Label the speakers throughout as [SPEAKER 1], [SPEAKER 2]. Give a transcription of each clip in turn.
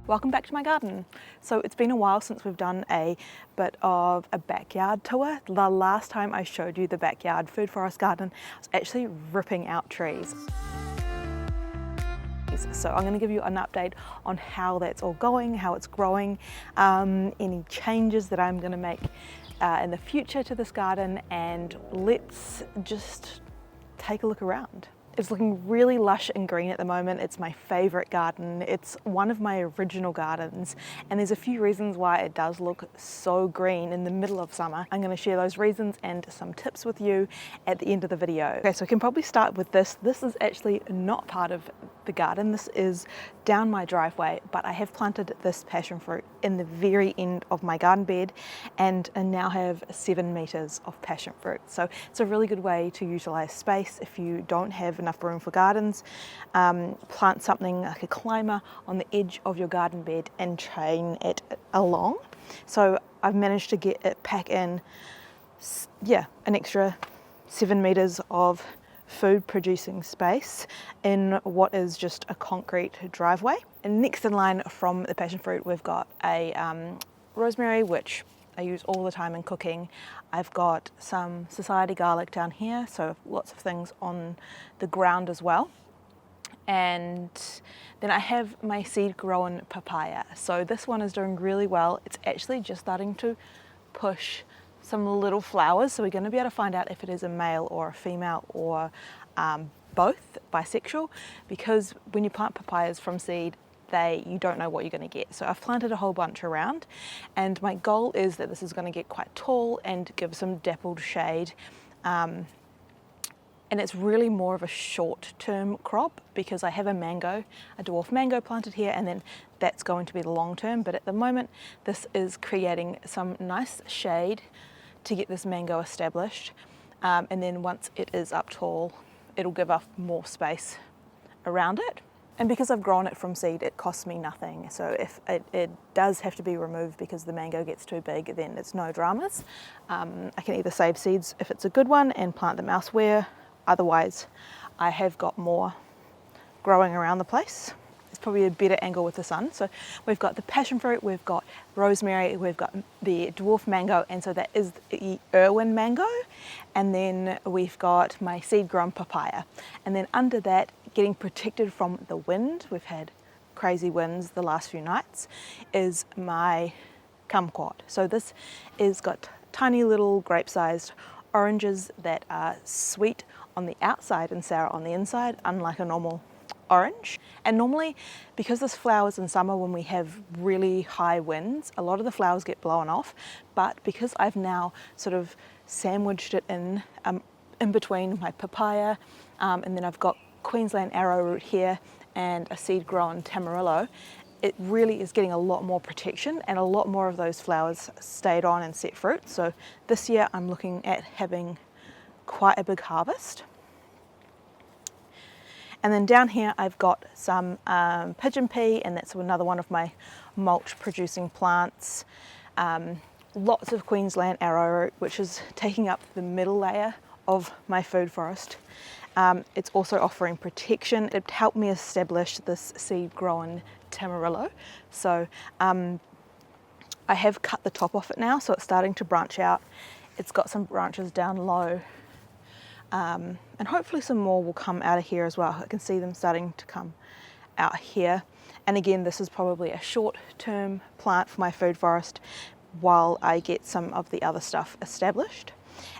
[SPEAKER 1] Welcome back to my garden. So it's been a while since we've done a bit of a backyard tour. The last time I showed you the backyard food forest garden, I was actually ripping out trees. So I'm going to give you an update on how that's all going, how it's growing, any changes that I'm going to make in the future to this garden, and let's just take a look around. It's looking really lush and green at the moment. It's my favourite garden. It's one of my original gardens, and there's a few reasons why it does look so green in the middle of summer. I'm going to share those reasons and some tips with you at the end of the video. Okay, so I can probably start with this. This is actually not part of the garden. This is down my driveway, but I have planted this passion fruit in the very end of my garden bed, and I now have 7 meters of passion fruit. So it's a really good way to utilize space if you don't have enough room for gardens. Plant something like a climber on the edge of your garden bed and train it along. So I've managed to get it pack in, an extra 7 meters of food producing space in what is just a concrete driveway. And next in line from the passion fruit, we've got a rosemary, which I use all the time in cooking. I've got some society garlic down here, so lots of things on the ground as well. And then I have my seed grown papaya. So this one is doing really well. It's actually just starting to push some little flowers, so we're going to be able to find out if it is a male or a female or both, bisexual, because when you plant papayas from seed, you don't know what you're going to get. So I've planted a whole bunch around, and my goal is that this is going to get quite tall and give some dappled shade, and it's really more of a short-term crop because I have a dwarf mango planted here, and then that's going to be the long term. But at the moment, this is creating some nice shade to get this mango established, and then once it is up tall, it'll give us more space around it. And because I've grown it from seed, it costs me nothing. So if it does have to be removed because the mango gets too big, then it's no dramas. I can either save seeds if it's a good one and plant them elsewhere. Otherwise, I have got more growing around the place. It's probably a better angle with the sun. So we've got the passion fruit, we've got rosemary, we've got the dwarf mango, and so that is the Irwin mango. And then we've got my seed grown papaya. And then under that, getting protected from the wind, we've had crazy winds the last few nights, is my kumquat. So this is got tiny little grape-sized oranges that are sweet on the outside and sour on the inside, unlike a normal orange. And normally, because this flowers in summer when we have really high winds, a lot of the flowers get blown off, but because I've now sort of sandwiched it in between my papaya, and then I've got Queensland arrowroot here and a seed grown tamarillo, it really is getting a lot more protection, and a lot more of those flowers stayed on and set fruit. So this year I'm looking at having quite a big harvest. And then down here I've got some pigeon pea, and that's another one of my mulch producing plants. Lots of Queensland arrowroot, which is taking up the middle layer of my food forest. It's also offering protection. It helped me establish this seed grown tamarillo. So I have cut the top off it now, so it's starting to branch out. It's got some branches down low. And hopefully some more will come out of here as well. I can see them starting to come out here. And again, this is probably a short-term plant for my food forest while I get some of the other stuff established.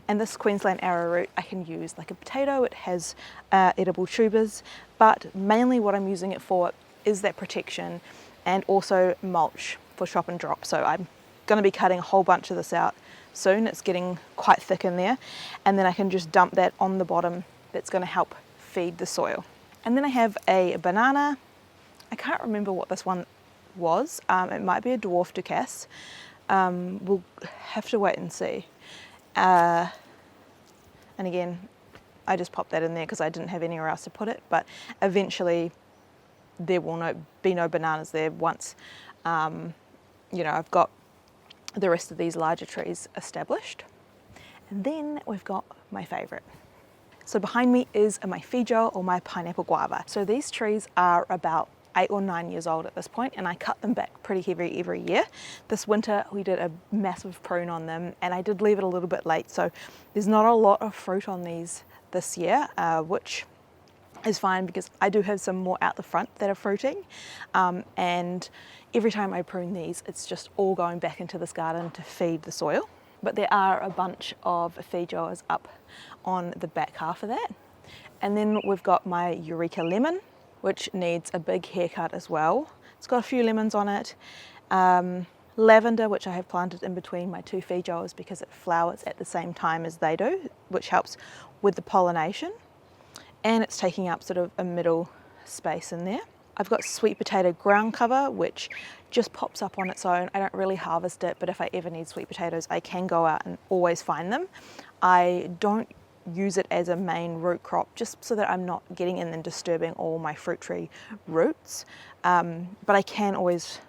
[SPEAKER 1] And this Queensland arrowroot I can use like a potato. It has edible tubers, but mainly what I'm using it for is that protection and also mulch for chop and drop. So I'm going to be cutting a whole bunch of this out soon. It's getting quite thick in there, and then I can just dump that on the bottom. That's going to help feed the soil. And then I have a banana. I can't remember what this one was. It might be a dwarf ducasse. We'll have to wait and see. And again, I just popped that in there because I didn't have anywhere else to put it, but eventually there will be no bananas there once I've got the rest of these larger trees established. And then we've got my favourite. So behind me is my Fijo, or my pineapple guava. So these trees are about 8 or 9 years old at this point, and I cut them back pretty heavy every year. This winter we did a massive prune on them, and I did leave it a little bit late, so there's not a lot of fruit on these this year, which is fine because I do have some more out the front that are fruiting, and every time I prune these, it's just all going back into this garden to feed the soil. But there are a bunch of feed drawers up on the back half of that. And then we've got my Eureka lemon, which needs a big haircut as well. It's got a few lemons on it. Lavender, which I have planted in between my 2 feed drawers because it flowers at the same time as they do, which helps with the pollination. And it's taking up sort of a middle space in there. I've got sweet potato ground cover, which just pops up on its own. I don't really harvest it, but if I ever need sweet potatoes, I can go out and always find them. I don't use it as a main root crop, just so that I'm not getting in and disturbing all my fruit tree roots. But I can always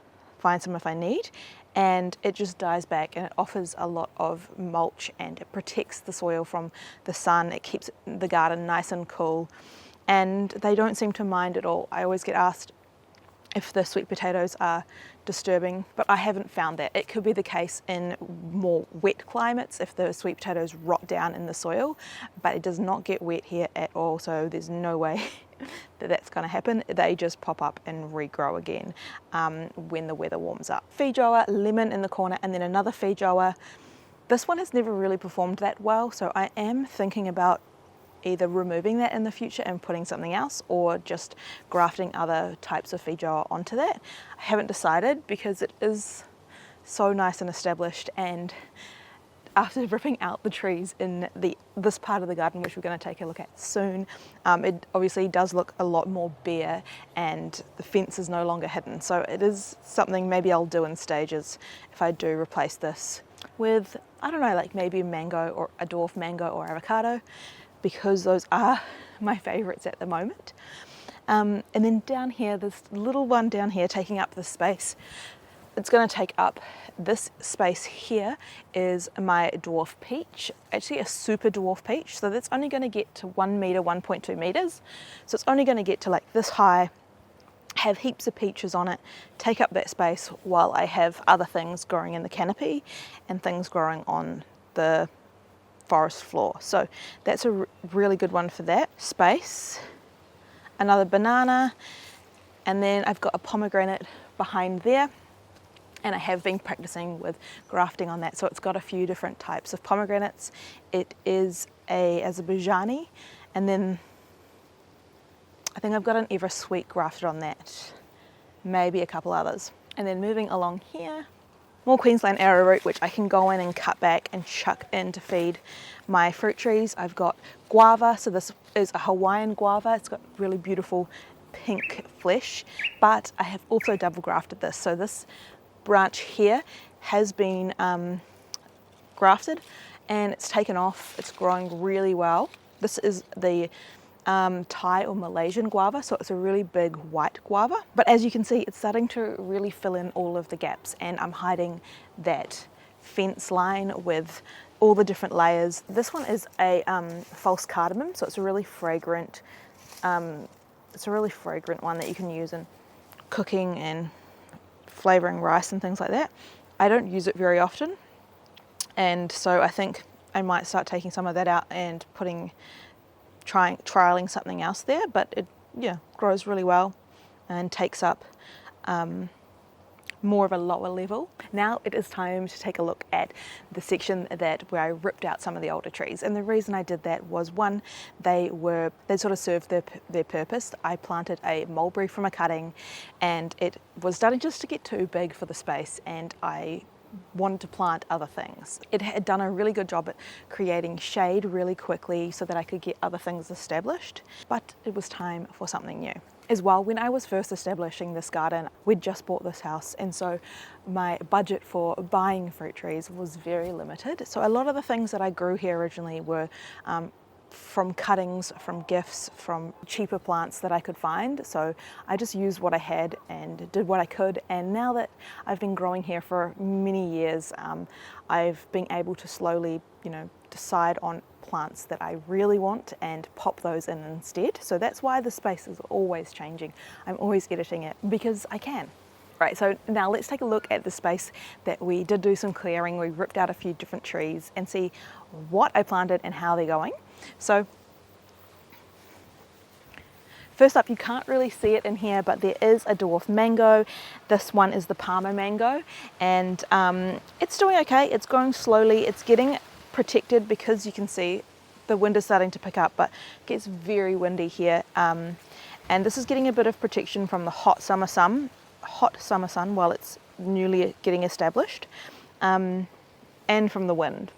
[SPEAKER 1] find some if I need, and it just dies back and it offers a lot of mulch and it protects the soil from the sun. It keeps the garden nice and cool, and they don't seem to mind at all. I always get asked if the sweet potatoes are disturbing, but I haven't found that. It could be the case in more wet climates if the sweet potatoes rot down in the soil, but it does not get wet here at all, so there's no way that that's going to happen. They just pop up and regrow again when the weather warms up. Feed drawer, lemon in the corner, and then another feed drawer. This one has never really performed that well, so I am thinking about either removing that in the future and putting something else, or just grafting other types of feed drawer onto that. I haven't decided because it is so nice and established, and after ripping out the trees in this part of the garden, which we're going to take a look at soon, it obviously does look a lot more bare and the fence is no longer hidden. So it is something maybe I'll do in stages if I do replace this with, I don't know, like maybe a mango or a dwarf mango or avocado, because those are my favourites at the moment. And then down here, this little one down here taking up the space, it's going to take up this space here is my dwarf peach, actually a super dwarf peach. So that's only going to get to 1 metre, 1.2 metres. So it's only going to get to like this high, have heaps of peaches on it, take up that space while I have other things growing in the canopy and things growing on the forest floor. So that's a really good one for that space. Another banana, and then I've got a pomegranate behind there, and I have been practicing with grafting on that. So it's got a few different types of pomegranates. It is a Azerbaijani, and then I think I've got an Ever Sweet grafted on that, maybe a couple others. And then moving along here, more Queensland arrowroot, which I can go in and cut back and chuck in to feed my fruit trees. I've got guava, so this is a Hawaiian guava. It's got really beautiful pink flesh, but I have also double grafted this. So this branch here has been grafted and it's taken off. It's growing really well. This is the Thai or Malaysian guava, so it's a really big white guava, but as you can see, it's starting to really fill in all of the gaps, and I'm hiding that fence line with all the different layers. This one is a false cardamom, so it's a really fragrant one that you can use in cooking and flavoring rice and things like that. I don't use it very often, and so I think I might start taking some of that out and trialing something else there, but it grows really well and takes up more of a lower level. Now it is time to take a look at the section where I ripped out some of the older trees, and the reason I did that was, one, they sort of served their purpose. I planted a mulberry from a cutting and it was starting just to get too big for the space, and I wanted to plant other things. It had done a really good job at creating shade really quickly so that I could get other things established, but it was time for something new. As well, when I was first establishing this garden, we'd just bought this house, and so my budget for buying fruit trees was very limited. So a lot of the things that I grew here originally were from cuttings, from gifts, from cheaper plants that I could find. So I just used what I had and did what I could. And now that I've been growing here for many years, I've been able to slowly, decide on plants that I really want and pop those in instead. So that's why the space is always changing. I'm always editing it because I can. Right, so now let's take a look at the space that we did do some clearing. We ripped out a few different trees and see what I planted and how they're going. So first up, you can't really see it in here, but there is a dwarf mango. This one is the Parma mango, and it's doing okay. It's growing slowly. It's getting protected because you can see the wind is starting to pick up, but it gets very windy here. And this is getting a bit of protection from the hot summer sun while it's newly getting established, and from the wind.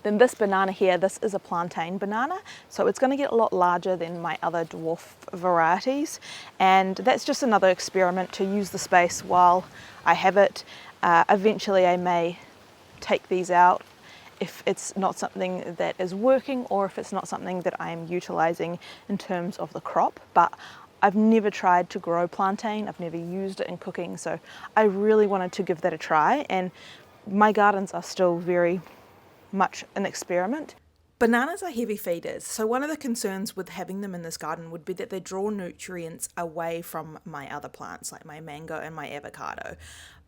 [SPEAKER 1] Then this banana here, this is a plantain banana, so it's going to get a lot larger than my other dwarf varieties, and that's just another experiment to use the space while I have it. Eventually I may take these out if it's not something that is working, or if it's not something that I'm utilizing in terms of the crop. But I've never tried to grow plantain, I've never used it in cooking, so I really wanted to give that a try, and my gardens are still very much an experiment. Bananas are heavy feeders, so one of the concerns with having them in this garden would be that they draw nutrients away from my other plants like my mango and my avocado.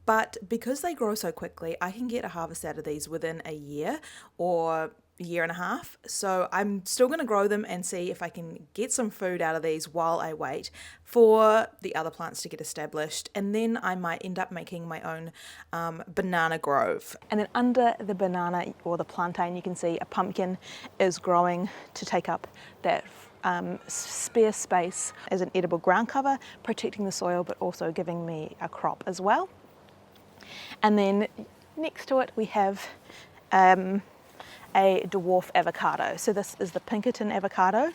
[SPEAKER 1] But because they grow so quickly, I can get a harvest out of these within a year or a year and a half. So I'm still going to grow them and see if I can get some food out of these while I wait for the other plants to get established. And then I might end up making my own banana grove. And then under the banana or the plantain, you can see a pumpkin is growing to take up that spare space as an edible ground cover, protecting the soil, but also giving me a crop as well. And then next to it we have a dwarf avocado. So this is the Pinkerton avocado,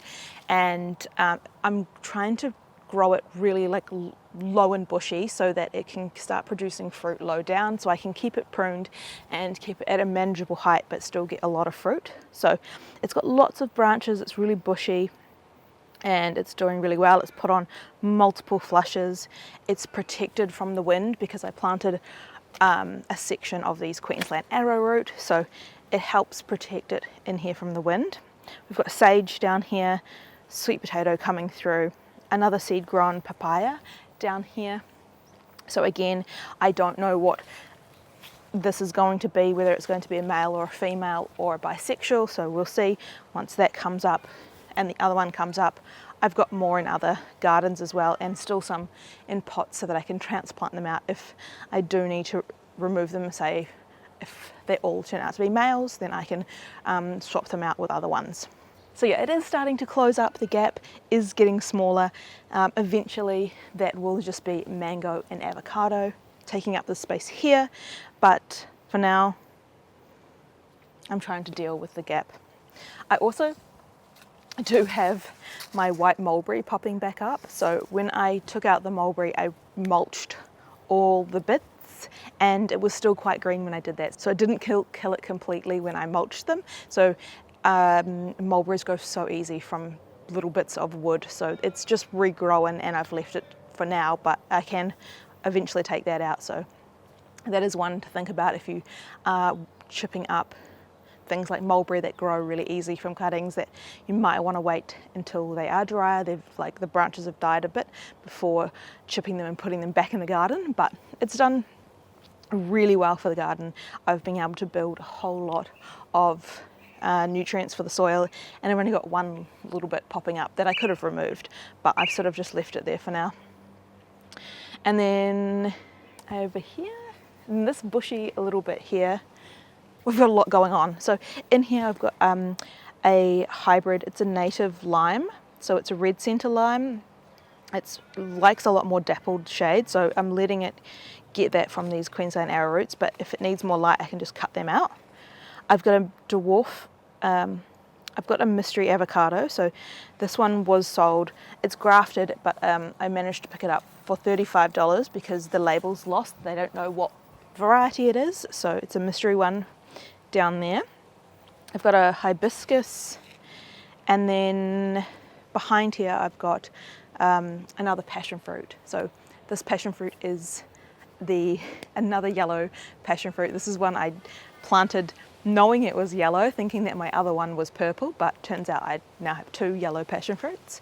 [SPEAKER 1] and I'm trying to grow it really like low and bushy so that it can start producing fruit low down, so I can keep it pruned and keep it at a manageable height but still get a lot of fruit. So it's got lots of branches, it's really bushy, and it's doing really well. It's put on multiple flushes. It's protected from the wind because I planted a section of these Queensland arrowroot, so it helps protect it in here from the wind. We've got sage down here, sweet potato coming through, another seed grown papaya down here. So again, I don't know what this is going to be, whether it's going to be a male or a female or a bisexual, so we'll see once that comes up and the other one comes up. I've got more in other gardens as well, and still some in pots so that I can transplant them out if I do need to remove them. Say if they all turn out to be males, then I can swap them out with other ones. So yeah, it is starting to close up. The gap is getting smaller. Eventually that will just be mango and avocado taking up the space here, but for now I'm trying to deal with the gap. I also do have my white mulberry popping back up. So when I took out the mulberry, I mulched all the bits, and it was still quite green when I did that. So I didn't kill it completely when I mulched them. So mulberries grow so easy from little bits of wood. So it's just regrowing, and I've left it for now, but I can eventually take that out. So that is one to think about if you are chipping up things like mulberry that grow really easy from cuttings, that you might want to wait until they are drier. The branches have died a bit before chipping them and putting them back in the garden, but it's done really well for the garden. I've been able to build a whole lot of nutrients for the soil, and I've only got one little bit popping up that I could have removed, but I've sort of just left it there for now. And then over here, in this bushy a little bit here, we've got a lot going on. So in here I've got a hybrid, it's a native lime, so it's a red centre lime. It likes a lot more dappled shade, so I'm letting it get that from these Queensland arrowroots, but if it needs more light I can just cut them out. I've got a dwarf, I've got a mystery avocado, so this one was sold, it's grafted, but I managed to pick it up for $35 because the label's lost, they don't know what variety it is, so it's a mystery one down there. I've got a hibiscus, and then behind here I've got another passion fruit. So this passion fruit is another yellow passion fruit. This is one I planted knowing it was yellow, thinking that my other one was purple, but turns out I now have 2 yellow passion fruits.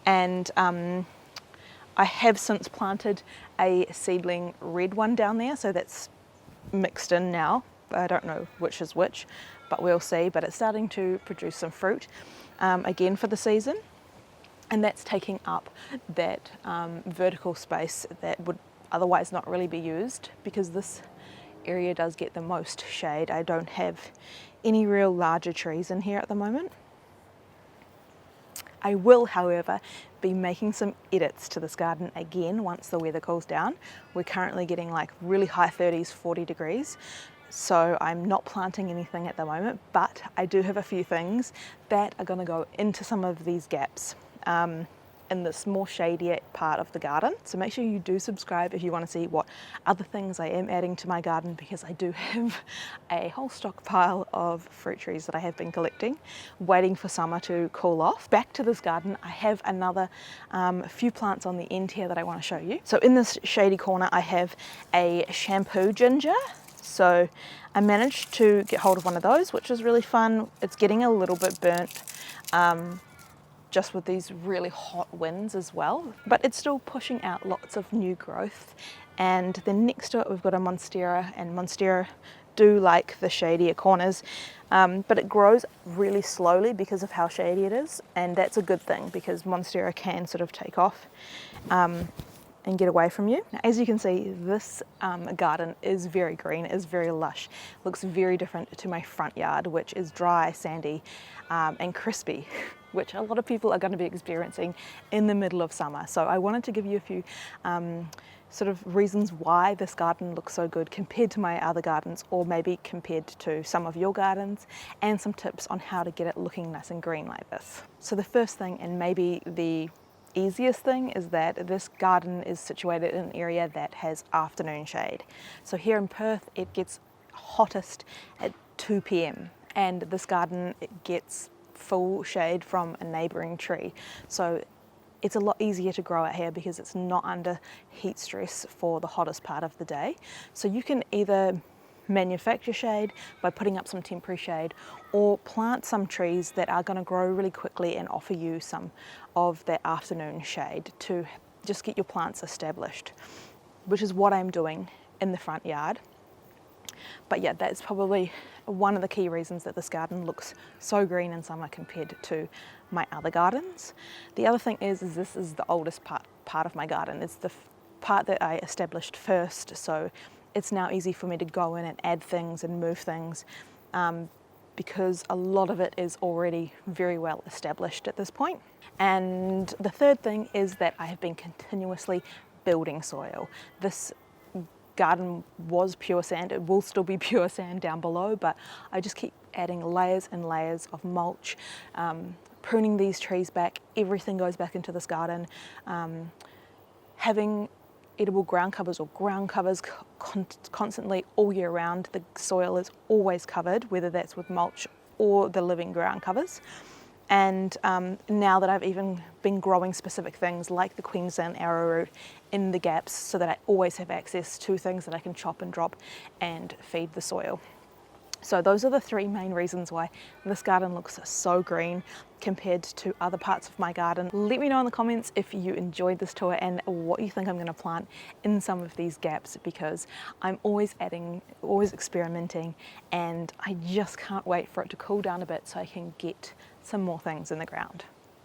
[SPEAKER 1] And I have since planted a seedling red one down there, so that's mixed in now. I don't know which is which, but we'll see. But it's starting to produce some fruit again for the season, and that's taking up that vertical space that would otherwise not really be used, because this area does get the most shade. I don't have any real larger trees in here at the moment. I will, however, be making some edits to this garden again once the weather cools down. We're currently getting like really high 30s, 40 degrees. So I'm not planting anything at the moment, but I do have a few things that are going to go into some of these gaps in this more shadier part of the garden. So make sure you do subscribe if you want to see what other things I am adding to my garden, because I do have a whole stockpile of fruit trees that I have been collecting, waiting for summer to cool off. Back to this garden, I have another few plants on the end here that I want to show you. So in this shady corner, I have a shampoo ginger. So I managed to get hold of one of those, which is really fun. It's getting a little bit burnt, just with these really hot winds as well, but it's still pushing out lots of new growth. And then next to it we've got a monstera, and monstera do like the shadier corners, but it grows really slowly because of how shady it is, and that's a good thing because monstera can sort of take off and get away from you. Now, as you can see, this garden is very green, is very lush, looks very different to my front yard, which is dry, sandy, and crispy, which a lot of people are going to be experiencing in the middle of summer. So I wanted to give you a few sort of reasons why this garden looks so good compared to my other gardens, or maybe compared to some of your gardens, and some tips on how to get it looking nice and green like this. So the first thing, and maybe the easiest thing, is that this garden is situated in an area that has afternoon shade. So here in Perth it gets hottest at 2 p.m. and this garden gets full shade from a neighbouring tree. So it's a lot easier to grow out here because it's not under heat stress for the hottest part of the day. So you can either manufacture shade by putting up some temporary shade, or plant some trees that are going to grow really quickly and offer you some of that afternoon shade to just get your plants established, which is what I'm doing in the front yard. But yeah, that's probably one of the key reasons that this garden looks so green in summer compared to my other gardens. The other thing is this is the oldest part of my garden. It's the part that I established first, so it's now easy for me to go in and add things and move things, because a lot of it is already very well established at this point. And the third thing is that I have been continuously building soil. This garden was pure sand, it will still be pure sand down below, but I just keep adding layers and layers of mulch, pruning these trees back. Everything goes back into this garden. Having edible ground covers, or ground covers constantly all year round. The soil is always covered, whether that's with mulch or the living ground covers. And now that I've even been growing specific things like the Queensland arrowroot in the gaps, so that I always have access to things that I can chop and drop and feed the soil. So those are the 3 main reasons why this garden looks so green compared to other parts of my garden. Let me know in the comments if you enjoyed this tour and what you think I'm going to plant in some of these gaps, because I'm always adding, always experimenting, and I just can't wait for it to cool down a bit so I can get some more things in the ground.